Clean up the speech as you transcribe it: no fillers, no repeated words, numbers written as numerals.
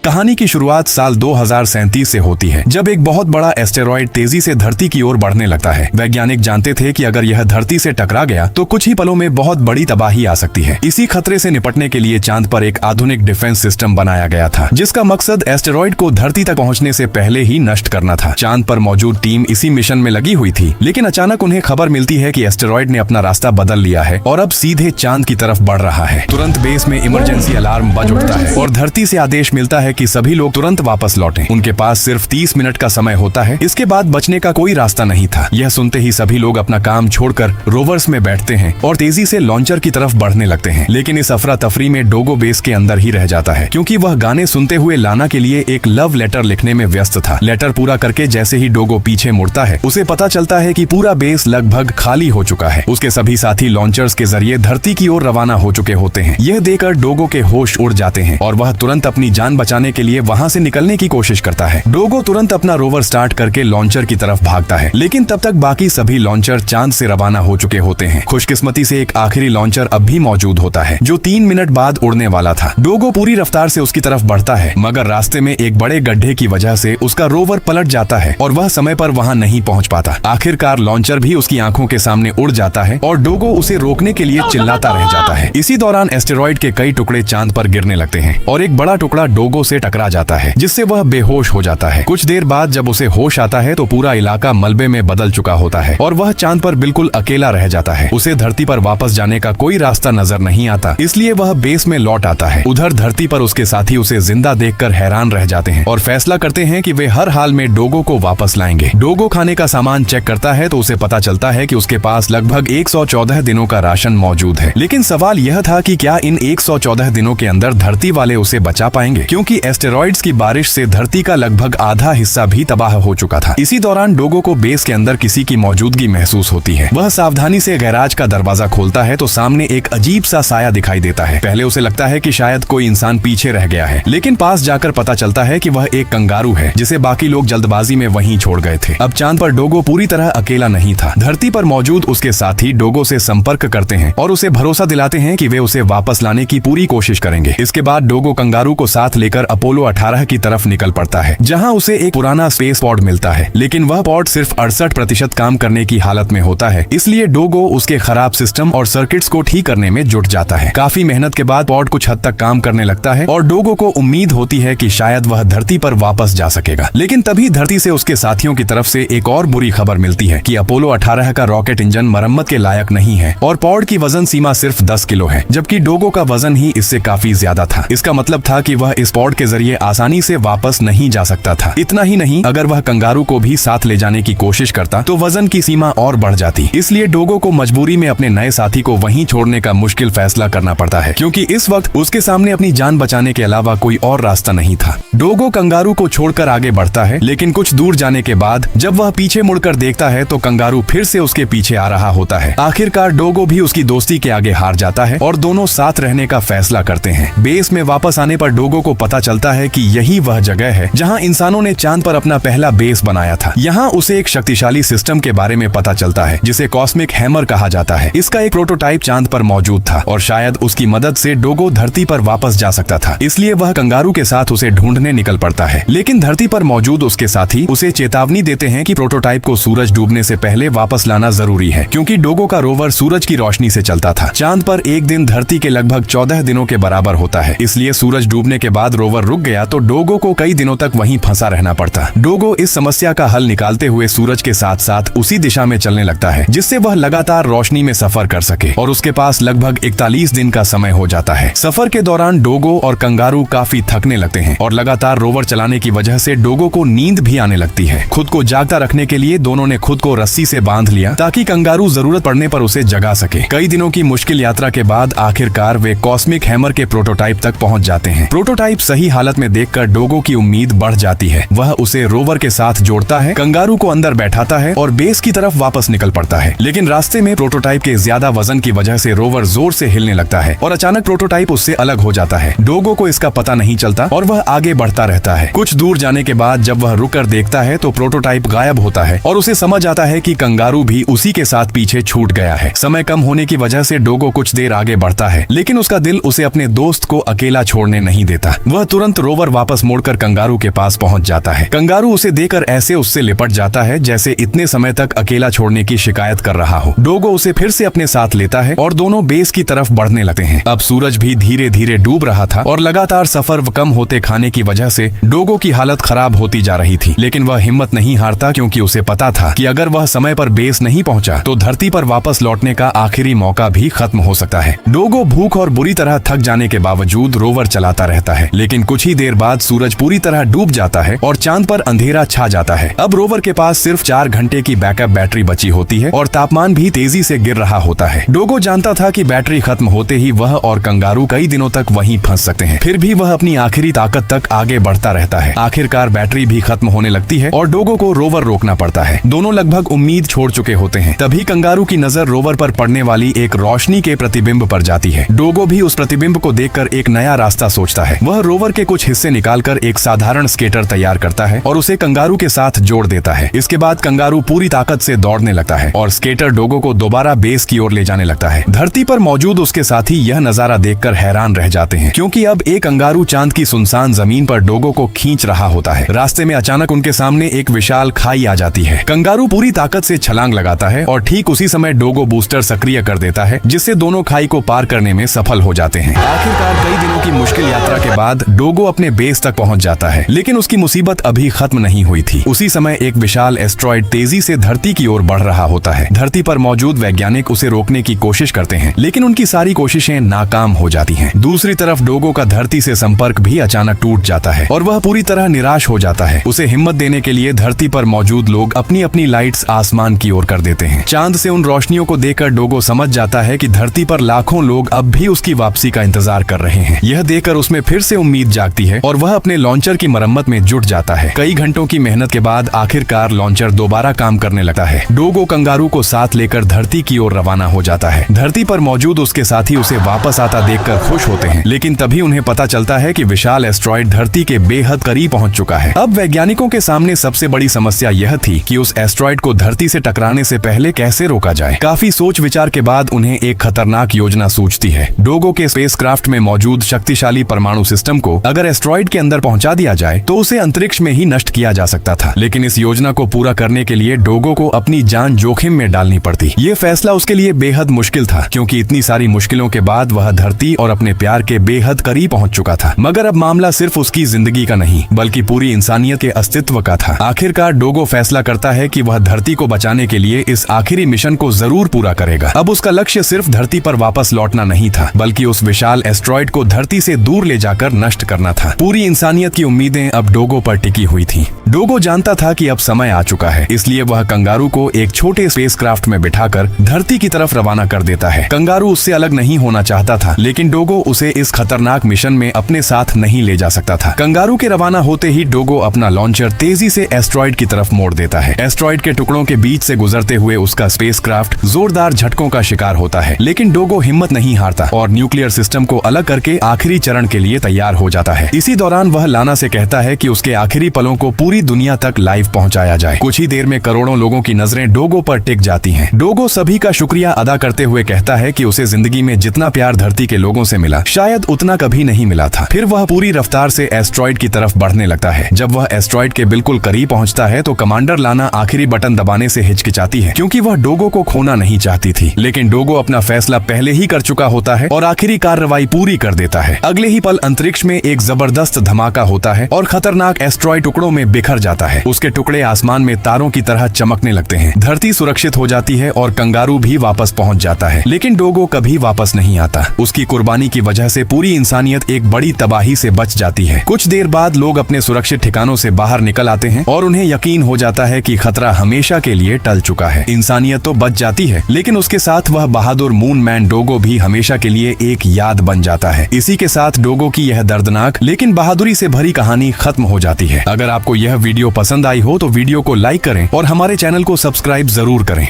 कहानी की शुरुआत साल 2037 से होती है, जब एक बहुत बड़ा एस्टेरॉयड तेजी से धरती की ओर बढ़ने लगता है। वैज्ञानिक जानते थे कि अगर यह धरती से टकरा गया तो कुछ ही पलों में बहुत बड़ी तबाही आ सकती है। इसी खतरे से निपटने के लिए चांद पर एक आधुनिक डिफेंस सिस्टम बनाया गया था, जिसका मकसद एस्टेरॉयड को धरती तक पहुंचने से पहले ही नष्ट करना था। चांद पर मौजूद टीम इसी मिशन में लगी हुई थी, लेकिन अचानक उन्हें खबर मिलती है कि एस्टेरॉयड ने अपना रास्ता बदल लिया है और अब सीधे चांद की तरफ बढ़ रहा है। तुरंत बेस में इमरजेंसी अलार्म बज उठता है और धरती से आदेश मिलता है कि सभी लोग तुरंत वापस लौटें। उनके पास सिर्फ 30 मिनट का समय होता है। इसके बाद बचने का कोई रास्ता नहीं था। यह सुनते ही सभी लोग अपना काम छोड़कर रोवर्स में बैठते हैं और तेजी से लॉन्चर की तरफ बढ़ने लगते हैं। लेकिन इस अफरा तफरी में डोगो बेस के अंदर ही रह जाता है, क्योंकि वह गाने सुनते हुए लाना के लिए एक लव लेटर लिखने में व्यस्त था। लेटर पूरा करके जैसे ही डोगो पीछे मुड़ता है, उसे पता चलता है कि पूरा बेस लगभग खाली हो चुका है। उसके सभी साथी लॉन्चर्स के जरिए धरती की ओर रवाना हो चुके होते हैं। यह देखकर डोगो के होश उड़ जाते हैं और वह तुरंत अपनी जान बचाने के लिए वहां से निकलने की कोशिश करता है। डोगो तुरंत अपना रोवर स्टार्ट करके लॉन्चर की तरफ भागता है, लेकिन तब तक बाकी सभी लॉन्चर चांद से रवाना हो चुके होते हैं। खुशकिस्मती से एक आखिरी लॉन्चर अब भी मौजूद होता है, जो 3 मिनट बाद उड़ने वाला था। डोगो पूरी रफ्तार से उसकी तरफ बढ़ता है, मगर रास्ते में एक बड़े गड्ढे की वजह से उसका रोवर पलट जाता है और वह समय पर वहां नहीं पहुंच पाता। आखिरकार लॉन्चर भी उसकी आंखों के सामने उड़ जाता है और डोगो उसे रोकने के लिए चिल्लाता रह जाता है। इसी दौरान एस्टेरॉयड के कई टुकड़े चांद पर गिरने लगते हैं और एक बड़ा टुकड़ा डोगो से टकरा जाता है, जिससे वह बेहोश हो जाता है। कुछ देर बाद जब उसे होश आता है तो पूरा इलाका मलबे में बदल चुका होता है और वह चांद पर बिल्कुल अकेला रह जाता है। उसे धरती पर वापस जाने का कोई रास्ता नजर नहीं आता, इसलिए वह बेस में लौट आता है। उधर धरती पर उसके साथी उसे जिंदा देखकर हैरान रह जाते हैं और फैसला करते हैं कि वे हर हाल में डोगो को वापस लाएंगे। डोगो खाने का सामान चेक करता है तो उसे पता चलता है कि उसके पास लगभग 114 दिनों का राशन मौजूद है। लेकिन सवाल यह था कि क्या इन 114 दिनों के अंदर धरती वाले उसे बचा पाएंगे, क्योंकि एस्टेरॉयड्स की बारिश से धरती का लगभग आधा हिस्सा भी तबाह हो चुका था। इसी दौरान डोगो को बेस के अंदर किसी की मौजूदगी महसूस होती है। वह सावधानी से गैराज का दरवाजा खोलता है तो सामने एक अजीब सा साया दिखाई देता है। पहले उसे लगता है कि शायद कोई इंसान पीछे रह गया है, लेकिन पास जाकर पता चलता है कि वह एक कंगारू है, जिसे बाकी लोग जल्दबाजी में वहीं छोड़ गए थे। अब चांद पर डोगो पूरी तरह अकेला नहीं था। धरती पर मौजूद उसके साथी डोगो से संपर्क करते हैं और उसे भरोसा दिलाते हैं कि वे उसे वापस लाने की पूरी कोशिश करेंगे। इसके बाद डोगो कंगारू को साथ लेकर अपोलो 18 की तरफ निकल पड़ता है, जहां उसे एक पुराना स्पेस पॉड मिलता है, लेकिन वह पॉड सिर्फ 68% काम करने की हालत में होता है। इसलिए डोगो उसके खराब सिस्टम और सर्किट्स को ठीक करने में जुट जाता है। काफी मेहनत के बाद पॉड कुछ हद तक काम करने लगता है और डोगो को उम्मीद होती है कि शायद वह धरती पर वापस जा सकेगा। लेकिन तभी धरती से उसके साथियों की तरफ से एक और बुरी खबर मिलती है कि अपोलो 18 का रॉकेट इंजन मरम्मत के लायक नहीं है और पॉड की वजन सीमा सिर्फ 10 किलो है, जबकि डोगो का वजन ही इससे काफी ज्यादा था। इसका मतलब था कि वह इस पॉड के जरिए आसानी से वापस नहीं जा सकता था। इतना ही नहीं, अगर वह कंगारू को भी साथ ले जाने की कोशिश करता तो वजन की सीमा और बढ़ जाती। इसलिए डोगो को मजबूरी में अपने नए साथी को वहीं छोड़ने का मुश्किल फैसला करना पड़ता है, क्योंकि इस वक्त उसके सामने अपनी जान बचाने के अलावा कोई और रास्ता नहीं था। डोगो कंगारू को छोड़कर आगे बढ़ता है, लेकिन कुछ दूर जाने के बाद जब वह पीछे मुड़कर देखता है तो कंगारू फिर से उसके पीछे आ रहा होता है। आखिरकार डोगो भी उसकी दोस्ती के आगे हार जाता है और दोनों साथ रहने का फैसला करते हैं। बेस में वापस आने पर डोगो को पता चलता है कि यही वह जगह है जहां इंसानों ने चांद पर अपना पहला बेस बनाया था। यहाँ उसे एक शक्तिशाली सिस्टम के बारे में पता चलता है, जिसे कॉस्मिक हैमर कहा जाता है। इसका एक प्रोटोटाइप चांद पर मौजूद था और शायद उसकी मदद से डोगो धरती पर वापस जा सकता था। इसलिए वह कंगारू के साथ उसे ढूंढने निकल पड़ता है। लेकिन धरती पर मौजूद उसके साथी उसे चेतावनी देते हैं कि प्रोटोटाइप को सूरज डूबने से पहले वापस लाना जरूरी है, क्योंकि डोगो का रोवर सूरज की रोशनी से चलता था। चांद पर एक दिन धरती के लगभग 14 दिनों के बराबर होता है, इसलिए सूरज डूबने के बाद रोवर रुक गया तो डोगो को कई दिनों तक वहीं फंसा रहना पड़ता। डोगो इस समस्या का हल निकालते हुए सूरज के साथ साथ उसी दिशा में चलने लगता है, जिससे वह लगातार रोशनी में सफर कर सके, और उसके पास लगभग 41 दिन का समय हो जाता है। सफर के दौरान डोगो और कंगारू काफी थकने लगते हैं और लगातार रोवर चलाने की वजह से डोगो को नींद भी आने लगती है। खुद को जागता रखने के लिए दोनों ने खुद को रस्सी से बांध लिया ताकि कंगारू जरूरत पड़ने पर उसे जगा सके। कई दिनों की मुश्किल यात्रा के बाद आखिरकार वे कॉस्मिक हैमर के प्रोटोटाइप तक पहुंच जाते हैं। प्रोटोटाइप सही हालत में देखकर डोगो की उम्मीद बढ़ जाती है। वह उसे रोवर के साथ जोड़ता है, कंगारू को अंदर बैठाता है और बेस की तरफ वापस निकल पड़ता है। लेकिन रास्ते में प्रोटोटाइप के ज्यादा वजन की वजह से रोवर जोर से हिलने लगता है और अचानक प्रोटोटाइप उससे अलग हो जाता है। डोगो को इसका पता नहीं चलता और वह आगे बढ़ता रहता है। कुछ दूर जाने के बाद जब वह रुक कर देखता है तो प्रोटोटाइप गायब होता है और उसे समझ आता है कि कंगारू भी उसी के साथ पीछे छूट गया है। समय कम होने की वजह से डोगो कुछ देर आगे बढ़ता है, लेकिन उसका दिल उसे अपने दोस्त को अकेला छोड़ने नहीं देता। वह तुरंत रोवर वापस मोड़कर कंगारू के पास पहुंच जाता है। कंगारू उसे देखकर ऐसे उससे लिपट जाता है जैसे इतने समय तक अकेला छोड़ने की शिकायत कर रहा हो। डोगो उसे फिर से अपने साथ लेता है और दोनों बेस की तरफ बढ़ने लगते हैं। अब सूरज भी धीरे धीरे डूब रहा था और लगातार सफर कम होते खाने की वजह से डोगो की हालत खराब होती जा रही थी, लेकिन वह हिम्मत नहीं हारता क्योंकि उसे पता था कि अगर वह समय पर बेस नहीं पहुंचा तो धरती पर वापस लौटने का आखिरी मौका भी खत्म हो सकता है। डोगो भूख और बुरी तरह थक जाने के बावजूद रोवर चलाता रहता है, लेकिन कुछ ही देर बाद सूरज पूरी तरह डूब जाता है और चांद पर अंधेरा छा जाता है। अब रोवर के पास सिर्फ 4 घंटे की बैकअप बैटरी बची होती है और तापमान भी तेजी से गिर रहा होता है। डोगो जानता था कि बैटरी खत्म होते ही वह और कंगारू कई दिनों तक वहीं फंस सकते हैं, फिर भी वह अपनी आखिरी ताकत तक आगे बढ़ता रहता है। आखिरकार बैटरी भी खत्म होने लगती है और डोगो को रोवर रोकना पड़ता है। दोनों लगभग उम्मीद छोड़ चुके होते हैं। तभी कंगारू की नजर रोवर पर पड़ने वाली एक रोशनी के प्रतिबिंब पर जाती है। डोगो भी उस प्रतिबिंब को देखकर एक नया रास्ता सोचता है। वह रोवर के कुछ हिस्से निकालकर एक साधारण स्केटर तैयार करता है और उसे कंगारू के साथ जोड़ देता है। इसके बाद कंगारू पूरी ताकत से दौड़ने लगता है और स्केटर डोगो को दोबारा बेस की ओर ले जाने लगता है। धरती पर मौजूद उसके साथी यह नजारा देखकर हैरान रह जाते हैं, क्योंकि अब एक कंगारू चांद की सुनसान जमीन पर डोगो को खींच रहा होता है। रास्ते में अचानक उनके सामने एक विशाल खाई आ जाती है। कंगारू पूरी ताकत से छलांग लगाता है और ठीक उसी समय डोगो बूस्टर सक्रिय कर देता है, जिससे दोनों खाई को पार करने में सफल हो जाते हैं। आखिरकार कई दिनों की मुश्किल यात्रा के बाद डोगो अपने बेस तक पहुंच जाता है, लेकिन उसकी मुसीबत अभी खत्म नहीं हुई थी। उसी समय एक विशाल एस्ट्रॉइड तेजी से धरती की ओर बढ़ रहा होता है। धरती पर मौजूद वैज्ञानिक उसे रोकने की कोशिश करते हैं, लेकिन उनकी सारी कोशिशें नाकाम हो जाती हैं। दूसरी तरफ डोगो का धरती से संपर्क भी अचानक टूट जाता है और वह पूरी तरह निराश हो जाता है। उसे हिम्मत देने के लिए धरती पर मौजूद लोग अपनी अपनी लाइट्स आसमान की ओर कर देते हैं। चांद से उन रोशनियों को देखकर डोगो समझ जाता है कि धरती पर लाखों लोग अब भी उसकी वापसी का इंतजार कर रहे हैं। यह देखकर उसमें फिर से उम्मीद जागती है और वह अपने लॉन्चर की मरम्मत में जुट जाता है। कई घंटों की मेहनत के बाद आखिरकार लॉन्चर दोबारा काम करने लगता है। डोगो कंगारू को साथ लेकर धरती की ओर रवाना हो जाता है। धरती पर मौजूद उसके साथी उसे वापस आता देखकर खुश होते हैं, लेकिन तभी उन्हें पता चलता है कि विशाल एस्ट्रॉइड धरती के बेहद करीब पहुंच चुका है। अब वैज्ञानिकों के सामने सबसे बड़ी समस्या यह थी कि उस एस्ट्रॉइड को धरती से टकराने से पहले कैसे रोका जाए। काफी सोच विचार के बाद उन्हें एक खतरनाक योजना सूझती है। डोगो के स्पेसक्राफ्ट में मौजूद शक्तिशाली परमाणु सिस्टम को अगर एस्ट्रॉइड के अंदर पहुंचा दिया जाए तो उसे अंतरिक्ष में ही नष्ट किया जा सकता था, लेकिन इस योजना को पूरा करने के लिए डोगो को अपनी जान जोखिम में डालनी पड़ती। ये फैसला उसके लिए बेहद मुश्किल था, क्योंकि इतनी सारी मुश्किलों के बाद वह धरती और अपने प्यार के बेहद करीब पहुंच चुका था। मगर अब मामला सिर्फ उसकी जिंदगी का नहीं, बल्कि पूरी इंसानियत के अस्तित्व का था। आखिरकार डोगो फैसला करता है कि वह धरती को बचाने के लिए इस आखिरी मिशन को जरूर पूरा करेगा। अब उसका लक्ष्य सिर्फ धरती पर वापस लौटना नहीं था, बल्कि उस विशाल एस्ट्रॉइड को धरती से दूर ले जाकर नष्ट करना था। पूरी इंसानियत की उम्मीदें अब डोगो पर टिकी हुई थी। डोगो जानता था कि अब समय आ चुका है, इसलिए वह कंगारू को एक छोटे स्पेसक्राफ्ट में बिठाकर धरती की तरफ रवाना कर देता है। कंगारू उससे अलग नहीं होना चाहता था, लेकिन डोगो उसे इस खतरनाक मिशन में अपने साथ नहीं ले जा सकता था। कंगारू के रवाना होते ही डोगो अपना लॉन्चर तेजी से एस्ट्रॉइड की तरफ मोड़ देता है। एस्ट्रॉइड के टुकड़ों के बीच से गुजरते हुए उसका स्पेसक्राफ्ट जोरदार झटकों का शिकार होता है, लेकिन डोगो हिम्मत नहीं हारता और न्यूक्लियर सिस्टम को अलग करके आखिरी चरण के लिए तैयार हो जाता है। इसी दौरान वह लाना से कहता है कि उसके आखिरी पलों को पूरी दुनिया तक लाइव पहुंचाया जाए। कुछ ही देर में करोड़ों लोगों की नजरें डोगो पर टिक जाती हैं। डोगो सभी का शुक्रिया अदा करते हुए कहता है कि उसे जिंदगी में जितना प्यार धरती के लोगों से मिला, शायद उतना कभी नहीं मिला था। फिर वह पूरी रफ्तार से एस्ट्रॉइड की तरफ बढ़ने लगता है। जब वह एस्ट्रॉइड के बिल्कुल करीब पहुंचता है तो कमांडर लाना आखिरी बटन दबाने से हिचकिचाती है, क्योंकि वह डोगो को खोना नहीं चाहती थी। लेकिन डोगो अपना फैसला पहले ही कर चुका होता है और आखिरी कार्रवाई पूरी कर देता है। अगले ही पल अंतरिक्ष में एक जबरदस्त धमाका होता है और खतरनाक एस्ट्रॉइड टुकड़ों में बिखर जाता है। उसके टुकड़े आसमान में तारों की तरह चमकने लगते हैं। धरती सुरक्षित हो जाती है और कंगारू भी वापस पहुंच जाता है, लेकिन डोगो कभी वापस नहीं आता। उसकी कुर्बानी की वजह से पूरी इंसानियत एक बड़ी तबाही से बच जाती है। कुछ देर बाद लोग अपने सुरक्षित ठिकानों से बाहर निकल आते हैं और उन्हें यकीन हो जाता है कि खतरा हमेशा के लिए टल चुका है। इंसानियत तो बच जाती है, लेकिन उसके साथ वह बहादुर मून मैन डोगो भी हमेशा के लिए एक याद बन जाता है। इसी के साथ डोगो की यह दर्दनाक लेकिन बहादुरी से भरी कहानी खत्म हो जाती है। अगर आपको यह वीडियो पसंद आई हो तो वीडियो को लाइक करें और हमारे चैनल को सब्सक्राइब जरूर करें।